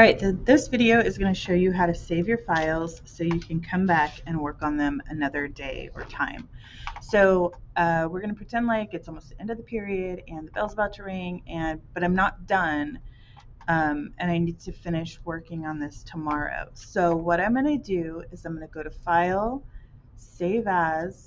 All right, this video is going to show you how to save your files so you can come back and work on them another day or time. So we're going to pretend like it's almost the end of the period and the bell's about to ring, but I'm not done, and I need to finish working on this tomorrow. So what I'm going to do is I'm going to go to File, Save As.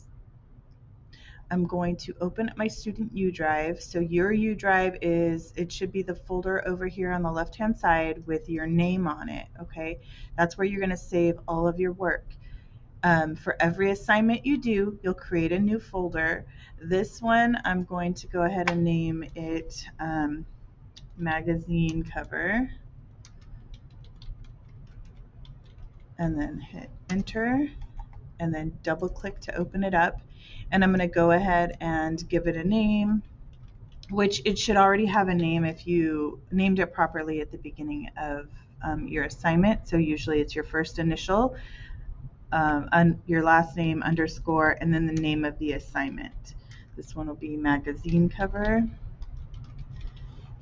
I'm going to open up my student U drive. So your U drive it should be the folder over here on the left hand side with your name on it. Okay, that's where you're going to save all of your work. For every assignment you do, you'll create a new folder. This one I'm going to go ahead and name it magazine cover, and then hit enter, and then double click to open it up. And I'm going to go ahead and give it a name, which it should already have a name if you named it properly at the beginning of your assignment. So usually it's your first initial, your last name, underscore, and then the name of the assignment. This one will be magazine cover.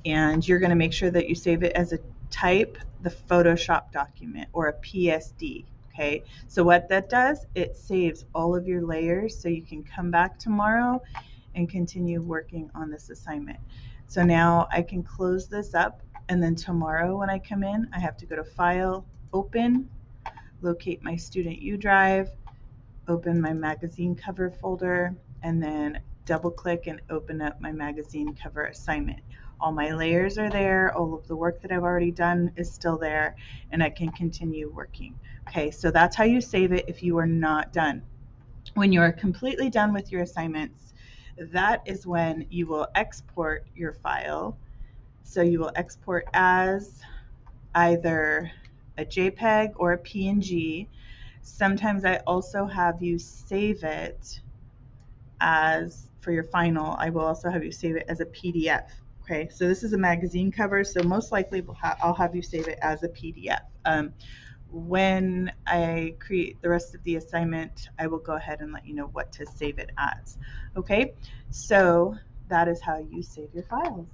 And you're going to make sure that you save it as a type, the Photoshop document, or a PSD. Okay, so what that does, it saves all of your layers so you can come back tomorrow and continue working on this assignment. So now I can close this up, and then tomorrow when I come in, I have to go to File, Open, locate my Student U drive, open my magazine cover folder, and then double click and open up my magazine cover assignment. All my layers are there, all of the work that I've already done is still there, and I can continue working. Okay, so that's how you save it if you are not done. When you are completely done with your assignments, that is when you will export your file. So you will export as either a JPEG or a PNG. Sometimes I also have you save it as, for your final, I will also have you save it as a PDF. Okay, so this is a magazine cover, so most likely I'll have you save it as a PDF. When I create the rest of the assignment, I will go ahead and let you know what to save it as. Okay, so that is how you save your files.